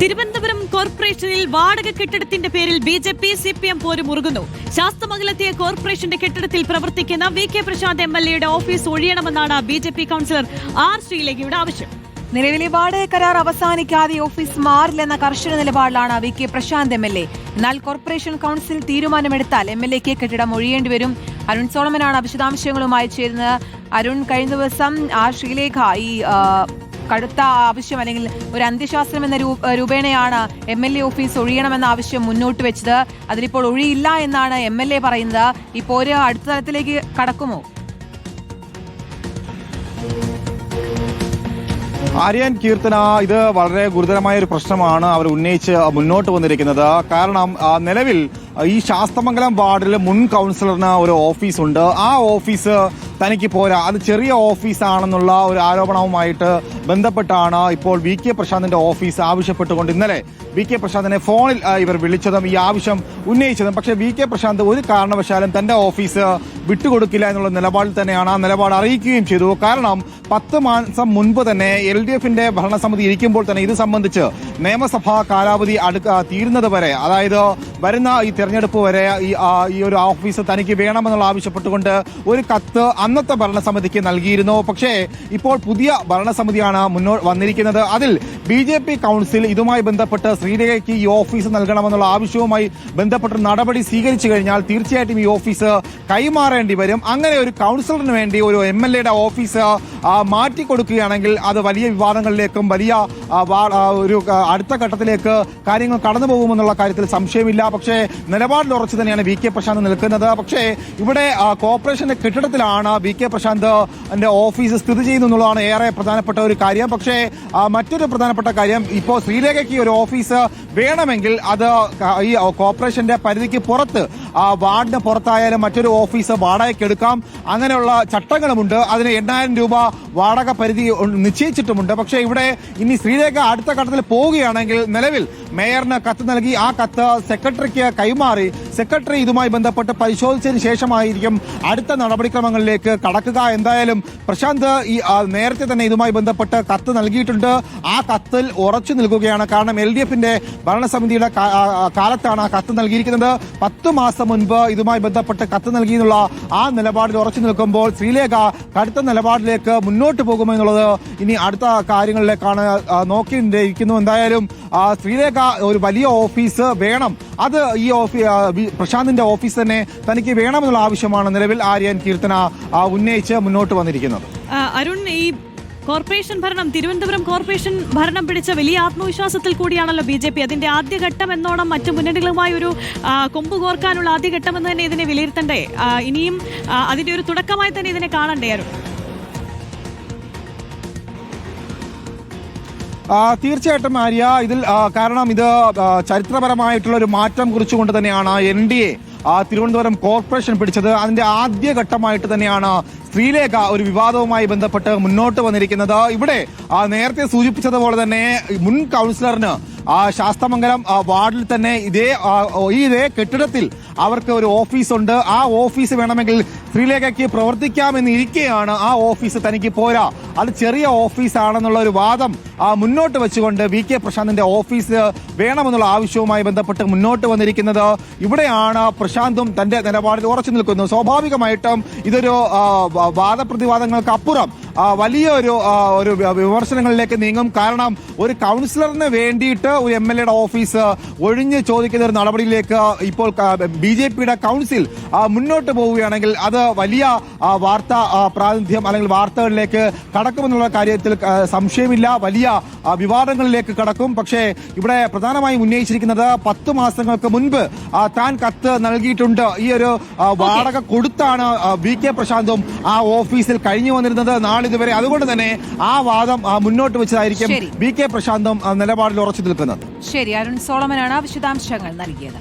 തിരുവനന്തപുരം കോർപ്പറേഷനിൽ വാടക കെട്ടിടത്തിന്റെ പേരിൽ BJP CPM പോര് മുറുകുന്നു. ശാസ്തമംഗലത്തെ കോർപ്പറേഷന്റെ കെട്ടിടത്തിൽ പ്രവർത്തിക്കുന്ന VK പ്രശാന്ത് MLAയുടെ ഓഫീസ് ഒഴിയണമെന്നാണ് BJP കൌൺസിലർ R ശ്രീലേഖയുടെ ആവശ്യം. നിലവിലെ വാടക കരാർ അവസാനിക്കാതെ ഓഫീസ് മാറില്ലെന്ന കർശന നിലപാടിലാണ് VK പ്രശാന്ത് MLA. എന്നാൽ കോർപ്പറേഷൻ കൌൺസിൽ തീരുമാനമെടുത്താൽ MLAക്ക് കെട്ടിടം ഒഴിയേണ്ടിവരും. അരുൺ സോളമനാണ് വിശദാംശങ്ങളുമായി ചേരുന്നത്. അരുൺ, കഴിഞ്ഞ ദിവസം R ശ്രീലേഖ ഈ കടുത്ത ആവശ്യം അല്ലെങ്കിൽ ഒരു അന്ത്യശാസ്ത്രം എന്ന രൂപേണയാണ് MLA ഓഫീസ് ഒഴിയണമെന്ന ആവശ്യം മുന്നോട്ട് വെച്ചത്. അതിലിപ്പോൾ ഒഴിയില്ല എന്നാണ് MLA പറയുന്നത്. ഈ പോര് അടുത്ത തലത്തിലേക്ക് കടക്കുമോ? ആര്യൻ, കീർത്തന, ഇത് വളരെ ഗുരുതരമായ ഒരു പ്രശ്നമാണ് അവർ ഉന്നയിച്ച് മുന്നോട്ട് വന്നിരിക്കുന്നത്. കാരണം നിലവിൽ ഈ ശാസ്തമംഗലം വാർഡിൽ മുൻ കൗൺസിലറിന് ഒരു ഓഫീസുണ്ട്. ആ ഓഫീസ് തനിക്ക് പോരാ, അത് ചെറിയ ഓഫീസാണെന്നുള്ള ഒരു ആരോപണവുമായിട്ട് ബന്ധപ്പെട്ടാണ് ഇപ്പോൾ VK പ്രശാന്തിന്റെ ഓഫീസ് ആവശ്യപ്പെട്ടുകൊണ്ട് ഇന്നലെ VK പ്രശാന്തിനെ ഫോണിൽ ഇവർ വിളിച്ചതും ഈ ആവശ്യം ഉന്നയിച്ചതും. പക്ഷേ VK പ്രശാന്ത് ഒരു കാരണവശാലും തന്റെ ഓഫീസ് വിട്ടുകൊടുക്കില്ല എന്നുള്ള നിലപാടിൽ തന്നെയാണ്. ആ നിലപാട് അറിയിക്കുകയും ചെയ്തു. കാരണം 10 മാസം മുൻപ് തന്നെ LDFന്റെ ഭരണസമിതി ഇരിക്കുമ്പോൾ തന്നെ ഇത് സംബന്ധിച്ച് നിയമസഭാ കാലാവധി തീരുന്നത് വരെ, അതായത് വരുന്ന ഈ തെരഞ്ഞെടുപ്പ് വരെ ഈ ഒരു ഓഫീസ് തനിക്ക് വേണമെന്നുള്ള ആവശ്യപ്പെട്ടുകൊണ്ട് ഒരു കത്ത് അന്നത്തെ ഭരണസമിതിക്ക് നൽകിയിരുന്നു. പക്ഷേ ഇപ്പോൾ പുതിയ ഭരണസമിതിയാണ് വന്നിരിക്കുന്നത്. അതിൽ BJP കൌൺസിൽ ഇതുമായി ബന്ധപ്പെട്ട് ശ്രീലേഖയ്ക്ക് ഈ ഓഫീസ് നൽകണമെന്നുള്ള ആവശ്യവുമായി ബന്ധപ്പെട്ട് നടപടി സ്വീകരിച്ചു കഴിഞ്ഞാൽ തീർച്ചയായിട്ടും ഈ ഓഫീസ് കൈമാറേണ്ടി വരും. അങ്ങനെ ഒരു കൌൺസിലറിന് വേണ്ടി ഒരു MLAയുടെ ഓഫീസ് മാറ്റിക്കൊടുക്കുകയാണെങ്കിൽ അത് വലിയ വിവാദങ്ങളിലേക്കും വലിയ ഒരു അടുത്ത ഘട്ടത്തിലേക്ക് കാര്യങ്ങൾ കടന്നു പോകുമെന്നുള്ള കാര്യത്തിൽ സംശയമില്ല. പക്ഷേ നിലപാടിൽ ഉറച്ചു തന്നെയാണ് VK പ്രശാന്ത് നിൽക്കുന്നത്. പക്ഷേ ഇവിടെ കോർപ്പറേഷന്റെ കെട്ടിടത്തിലാണ് VK പ്രശാന്തിന്റെ ഓഫീസ് സ്ഥിതി ചെയ്യുന്നതാണ് ഏറെ പ്രധാനപ്പെട്ട ഒരു കാര്യം. പക്ഷേ മറ്റൊരു പ്രധാനപ്പെട്ട കാര്യം, ഇപ്പോൾ ശ്രീലേഖയ്ക്ക് ഒരു ഓഫീസ് വേണമെങ്കിൽ അത് ഈ കോർപ്പറേഷന്റെ പരിധിക്ക് പുറത്ത്, വാർഡിന് പുറത്തായാലും മറ്റൊരു ഓഫീസ് വാടകയ്ക്ക് എടുക്കാം. അങ്ങനെയുള്ള ചട്ടങ്ങളുമുണ്ട്. അതിന് 8,000 രൂപ വാടക പരിധി നിശ്ചയിച്ചിട്ടുമുണ്ട്. പക്ഷേ ഇവിടെ ഇനി ശ്രീലേഖ അടുത്ത ഘട്ടത്തിൽ പോവുകയാണെങ്കിൽ നിലവിൽ മേയറിന് കത്ത് നൽകി ആ കത്ത് സെക്രട്ടറിക്ക് കൈമാറി സെക്രട്ടറി ഇതുമായി ബന്ധപ്പെട്ട് പരിശോധിച്ചതിന് ശേഷമായിരിക്കും അടുത്ത നടപടിക്രമങ്ങളിലേക്ക് കടക്കുക. എന്തായാലും പ്രശാന്ത് ഈ നേരത്തെ തന്നെ ഇതുമായി ബന്ധപ്പെട്ട് കത്ത് നൽകിയിട്ടുണ്ട്. ആ കത്തിൽ ഉറച്ചു നിൽക്കുകയാണ്. കാരണം LDFന്റെ ഭരണസമിതിയുടെ കാലത്താണ് ആ കത്ത് നൽകിയിരിക്കുന്നത്. 10 മാസം മുൻപ് ഇതുമായി ബന്ധപ്പെട്ട് കത്ത് നൽകിയെന്നുള്ള ആ നിലപാടിൽ ഉറച്ചു നിൽക്കുമ്പോൾ ശ്രീലേഖ കടുത്ത നിലപാടിലേക്ക് മുന്നോട്ട് പോകുമെന്നുള്ളത് ഇനി അടുത്ത കാര്യങ്ങളിലേക്കാണ് നോക്കിയിരിക്കുന്നു. എന്തായാലും ശ്രീലേഖ ഒരു വലിയ ഓഫീസ് വേണം, അത് ഈ പ്രശാന്തിന്റെ ഓഫീസ് തന്നെ തനിക്ക് വേണമെന്നുള്ള ആവശ്യമാണ് നിലവിൽ ആര്യൻ, കീർത്തന ഉന്നയിച്ച് മുന്നോട്ട് വന്നിരിക്കുന്നത്. അരുൺ, ഈ കോർപ്പറേഷൻ ഭരണം, തിരുവനന്തപുരം കോർപ്പറേഷൻ ഭരണം പിടിച്ച വലിയ ആത്മവിശ്വാസത്തിൽ കൂടിയാണല്ലോ BJP. അതിന്റെ ആദ്യഘട്ടം എന്നോണം മറ്റു മുന്നണികളുമായി ഒരു കൊമ്പ് കോർക്കാനുള്ള ആദ്യഘട്ടം എന്ന് തന്നെ ഇതിനെ വിലയിരുത്തണ്ടേ? ഇനിയും അതിന്റെ ഒരു തുടക്കമായി തന്നെ ഇതിനെ കാണണ്ടേ അരുൺ? തീർച്ചയായിട്ടും ആര്യ, ഇതിൽ കാരണം ഇത് ചരിത്രപരമായിട്ടുള്ള ഒരു മാറ്റം കുറിച്ചുകൊണ്ട് തന്നെയാണ് NDA തിരുവനന്തപുരം കോർപ്പറേഷൻ പിടിച്ചത്. അതിന്റെ ആദ്യഘട്ടമായിട്ട് തന്നെയാണ് ശ്രീലേഖ ഒരു വിവാദവുമായി ബന്ധപ്പെട്ട് മുന്നോട്ട് വന്നിരിക്കുന്നത്. ഇവിടെ നേരത്തെ സൂചിപ്പിച്ചതുപോലെ തന്നെ മുൻ കൗൺസിലറിന് ശാസ്തമംഗലം വാർഡിൽ തന്നെ ഇതേ കെട്ടിടത്തിൽ അവർക്ക് ഒരു ഓഫീസുണ്ട്. ആ ഓഫീസ് വേണമെങ്കിൽ ശ്രീലേഖയ്ക്ക് പ്രവർത്തിക്കാമെന്ന് ഇരിക്കെയാണ് ആ ഓഫീസ് തനിക്ക് പോരാ, അത് ചെറിയ ഓഫീസാണെന്നുള്ള ഒരു വാദം മുന്നോട്ട് വെച്ചുകൊണ്ട് VK പ്രശാന്തിന്റെ ഓഫീസ് വേണമെന്നുള്ള ആവശ്യവുമായി ബന്ധപ്പെട്ട് മുന്നോട്ട് വന്നിരിക്കുന്നത്. ഇവിടെയാണ് പ്രശാന്തും തന്റെ നിലപാടിൽ ഉറച്ചു നിൽക്കുന്നത്. സ്വാഭാവികമായിട്ടും ഇതൊരു വാദപ്രതിവാദങ്ങൾക്ക് അപ്പുറം വലിയൊരു വിമർശനങ്ങളിലേക്ക് നീങ്ങും. കാരണം ഒരു കൗൺസിലറിന് വേണ്ടിയിട്ട് ഒരു MLAയുടെ ഓഫീസ് ഒഴിഞ്ഞ് ചോദിക്കുന്ന ഒരു നടപടിയിലേക്ക് ഇപ്പോൾ BJPയുടെ കൗൺസിൽ മുന്നോട്ട് പോവുകയാണെങ്കിൽ അത് വലിയ വാർത്താ പ്രാതിനിധ്യം അല്ലെങ്കിൽ വാർത്തകളിലേക്ക് കടക്കുമെന്നുള്ള കാര്യത്തിൽ സംശയമില്ല. വലിയ വിവാദങ്ങളിലേക്ക് കടക്കും. പക്ഷേ ഇവിടെ പ്രധാനമായും ഉന്നയിച്ചിരിക്കുന്നത് 10 മാസങ്ങൾക്ക് മുൻപ് താൻ കത്ത് നൽകിയിട്ടുണ്ട്. ഈ ഒരു വാടക കൊടുത്താണ് VK പ്രശാന്തും ആ ഓഫീസിൽ കഴിഞ്ഞു വന്നിരുന്നത് നാളിതുവരെ. അതുകൊണ്ട് തന്നെ ആ വാദം മുന്നോട്ട് വെച്ചതായിരിക്കും VK പ്രശാന്തും നിലപാടിൽ ഉറച്ചു നിൽക്കുന്നത്. ശരി, അരുൺ സോളമനാണ് വിശദാംശങ്ങൾ നൽകിയത്.